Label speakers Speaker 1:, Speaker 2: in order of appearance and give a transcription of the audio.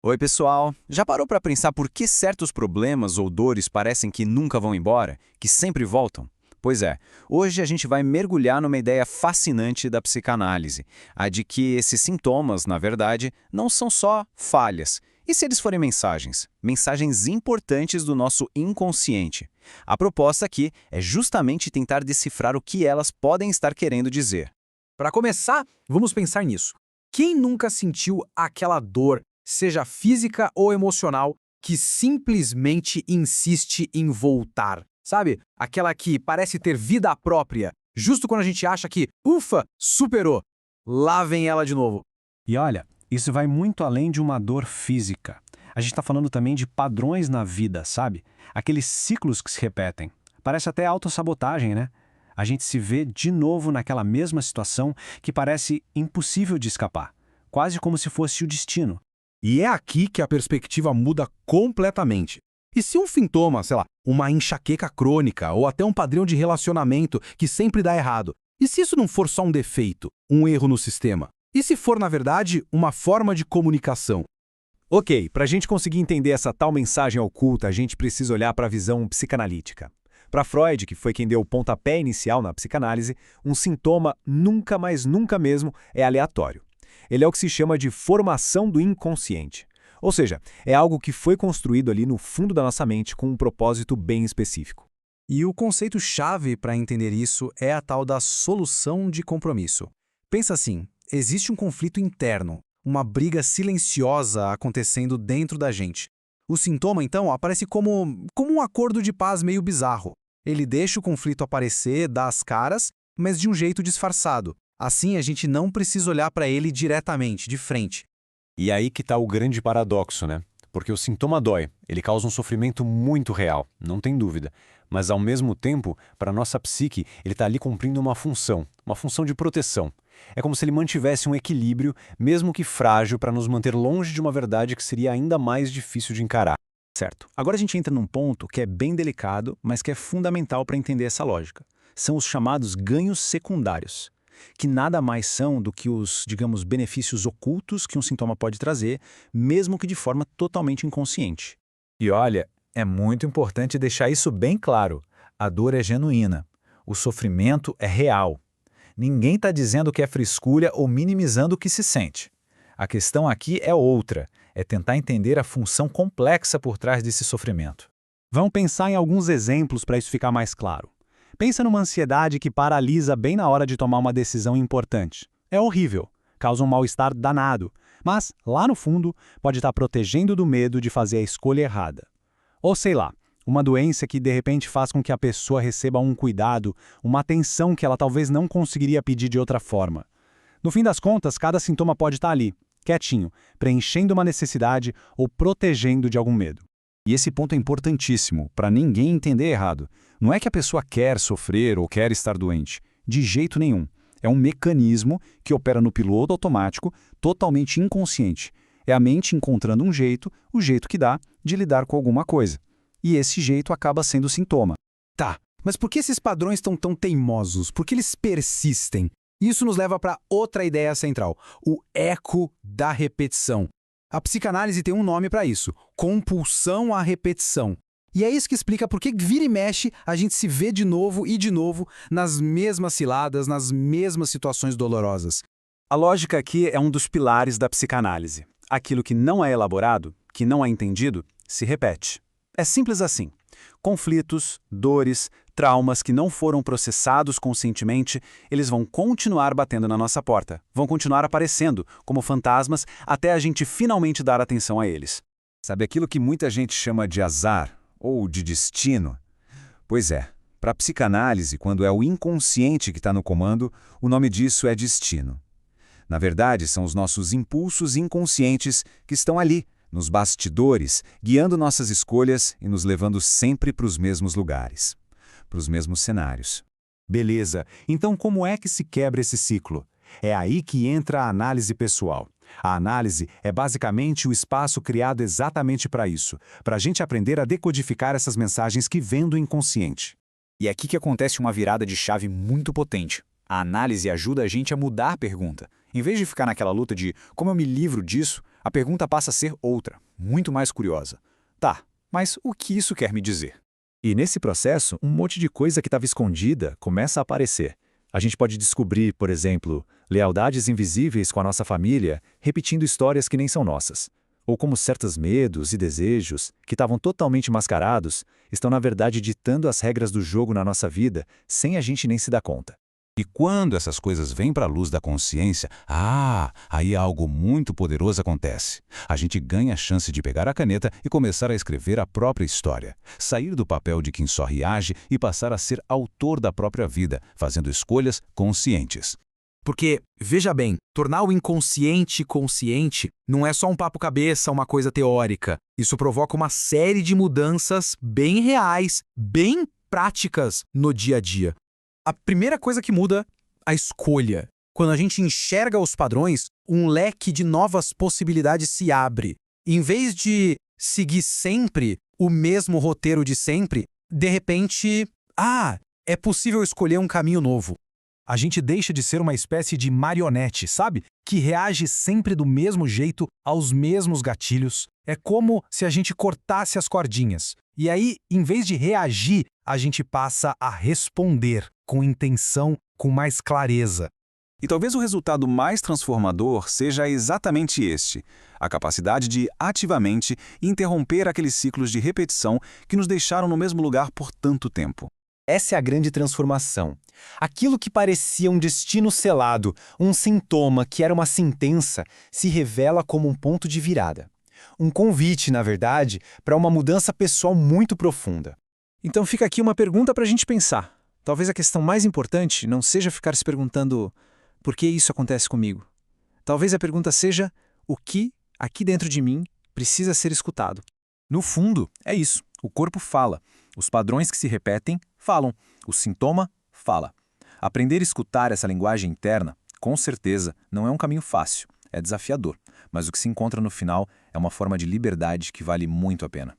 Speaker 1: Oi, pessoal! Já parou para pensar por que certos problemas ou dores parecem que nunca vão embora, que sempre voltam? Pois é, hoje a gente vai mergulhar numa ideia fascinante da psicanálise, a de que esses sintomas, na verdade, não são só falhas. E se eles forem mensagens? Mensagens importantes do nosso inconsciente. A proposta aqui é justamente tentar decifrar o que elas podem estar querendo dizer.
Speaker 2: Para começar, vamos pensar nisso. Quem nunca sentiu aquela dor, seja física ou emocional, que simplesmente insiste em voltar? Sabe? Aquela que parece ter vida própria, justo quando a gente acha que, ufa, superou. Lá vem ela de novo.
Speaker 3: E olha, isso vai muito além de uma dor física. A gente está falando também de padrões na vida, sabe? Aqueles ciclos que se repetem. Parece até autossabotagem, né? A gente se vê de novo naquela mesma situação que parece impossível de escapar, quase como se fosse o destino.
Speaker 4: E é aqui que a perspectiva muda completamente. E se um sintoma, sei lá, uma enxaqueca crônica ou até um padrão de relacionamento que sempre dá errado? E se isso não for só um defeito, um erro no sistema? E se for, na verdade, uma forma de comunicação?
Speaker 5: Ok, para a gente conseguir entender essa tal mensagem oculta, a gente precisa olhar para a visão psicanalítica. Para Freud, que foi quem deu o pontapé inicial na psicanálise, um sintoma nunca, mais nunca mesmo, é aleatório. Ele é o que se chama de formação do inconsciente. Ou seja, é algo que foi construído ali no fundo da nossa mente com um propósito bem específico.
Speaker 2: E o conceito-chave para entender isso é a tal da solução de compromisso. Pensa assim, existe um conflito interno, uma briga silenciosa acontecendo dentro da gente. O sintoma, então, aparece como um acordo de paz meio bizarro. Ele deixa o conflito aparecer, dá as caras, mas de um jeito disfarçado. Assim, a gente não precisa olhar para ele diretamente, de frente.
Speaker 5: E aí que está o grande paradoxo, né? Porque o sintoma dói, ele causa um sofrimento muito real, não tem dúvida. Mas, ao mesmo tempo, para a nossa psique, ele está ali cumprindo uma função de proteção. É como se ele mantivesse um equilíbrio, mesmo que frágil, para nos manter longe de uma verdade que seria ainda mais difícil de encarar.
Speaker 3: Certo. Agora a gente entra num ponto que é bem delicado, mas que é fundamental para entender essa lógica. São os chamados ganhos secundários, que nada mais são do que os, digamos, benefícios ocultos que um sintoma pode trazer, mesmo que de forma totalmente inconsciente.
Speaker 6: E olha, é muito importante deixar isso bem claro. A dor é genuína. O sofrimento é real. Ninguém está dizendo que é frescura ou minimizando o que se sente. A questão aqui é outra, é tentar entender a função complexa por trás desse sofrimento.
Speaker 3: Vamos pensar em alguns exemplos para isso ficar mais claro. Pensa numa ansiedade que paralisa bem na hora de tomar uma decisão importante. É horrível, causa um mal-estar danado, mas, lá no fundo, pode estar protegendo do medo de fazer a escolha errada. Ou sei lá, uma doença que de repente faz com que a pessoa receba um cuidado, uma atenção que ela talvez não conseguiria pedir de outra forma. No fim das contas, cada sintoma pode estar ali, quietinho, preenchendo uma necessidade ou protegendo de algum medo.
Speaker 4: E esse ponto é importantíssimo, para ninguém entender errado. Não é que a pessoa quer sofrer ou quer estar doente. De jeito nenhum. É um mecanismo que opera no piloto automático, totalmente inconsciente. É a mente encontrando um jeito, o jeito que dá, de lidar com alguma coisa. E esse jeito acaba sendo o sintoma.
Speaker 2: Tá, mas por que esses padrões estão tão teimosos? Por que eles persistem? Isso nos leva para outra ideia central, o eco da repetição. A psicanálise tem um nome para isso, compulsão à repetição. E é isso que explica por que vira e mexe a gente se vê de novo e de novo nas mesmas ciladas, nas mesmas situações dolorosas.
Speaker 5: A lógica aqui é um dos pilares da psicanálise. Aquilo que não é elaborado, que não é entendido, se repete. É simples assim. Conflitos, dores, traumas que não foram processados conscientemente, eles vão continuar batendo na nossa porta, vão continuar aparecendo como fantasmas até a gente finalmente dar atenção a eles.
Speaker 7: Sabe aquilo que muita gente chama de azar ou de destino? Pois é, para a psicanálise, quando é o inconsciente que está no comando, o nome disso é destino. Na verdade, são os nossos impulsos inconscientes que estão ali, nos bastidores, guiando nossas escolhas e nos levando sempre para os mesmos lugares, para os mesmos cenários.
Speaker 6: Beleza, então como é que se quebra esse ciclo? É aí que entra a análise pessoal. A análise é basicamente o espaço criado exatamente para isso, para a gente aprender a decodificar essas mensagens que vêm do inconsciente.
Speaker 8: E é aqui que acontece uma virada de chave muito potente. A análise ajuda a gente a mudar a pergunta. Em vez de ficar naquela luta de como eu me livro disso, A pergunta passa a ser outra, muito mais curiosa. Tá, mas o que isso quer me dizer?
Speaker 6: E nesse processo, um monte de coisa que estava escondida começa a aparecer. A gente pode descobrir, por exemplo, lealdades invisíveis com a nossa família, repetindo histórias que nem são nossas. Ou como certos medos e desejos, que estavam totalmente mascarados, estão na verdade ditando as regras do jogo na nossa vida, sem a gente nem se dar conta.
Speaker 7: E quando essas coisas vêm para a luz da consciência, aí algo muito poderoso acontece. A gente ganha a chance de pegar a caneta e começar a escrever a própria história. Sair do papel de quem só reage e passar a ser autor da própria vida, fazendo escolhas conscientes.
Speaker 2: Porque, veja bem, tornar o inconsciente consciente não é só um papo cabeça, uma coisa teórica. Isso provoca uma série de mudanças bem reais, bem práticas no dia a dia. A primeira coisa que muda, a escolha. Quando a gente enxerga os padrões, um leque de novas possibilidades se abre. Em vez de seguir sempre o mesmo roteiro de sempre, de repente, é possível escolher um caminho novo.
Speaker 3: A gente deixa de ser uma espécie de marionete, sabe? Que reage sempre do mesmo jeito, aos mesmos gatilhos. É como se a gente cortasse as cordinhas. E aí, em vez de reagir, a gente passa a responder com intenção, com mais clareza.
Speaker 1: E talvez o resultado mais transformador seja exatamente este: a capacidade de, ativamente, interromper aqueles ciclos de repetição que nos deixaram no mesmo lugar por tanto tempo.
Speaker 5: Essa é a grande transformação. Aquilo que parecia um destino selado, um sintoma que era uma sentença, se revela como um ponto de virada. Um convite, na verdade, para uma mudança pessoal muito profunda.
Speaker 3: Então fica aqui uma pergunta para a gente pensar. Talvez a questão mais importante não seja ficar se perguntando por que isso acontece comigo. Talvez a pergunta seja o que, aqui dentro de mim, precisa ser escutado.
Speaker 2: No fundo, é isso. O corpo fala. Os padrões que se repetem falam. O sintoma fala. Aprender a escutar essa linguagem interna, com certeza, não é um caminho fácil. É desafiador. Mas o que se encontra no final é uma forma de liberdade que vale muito a pena.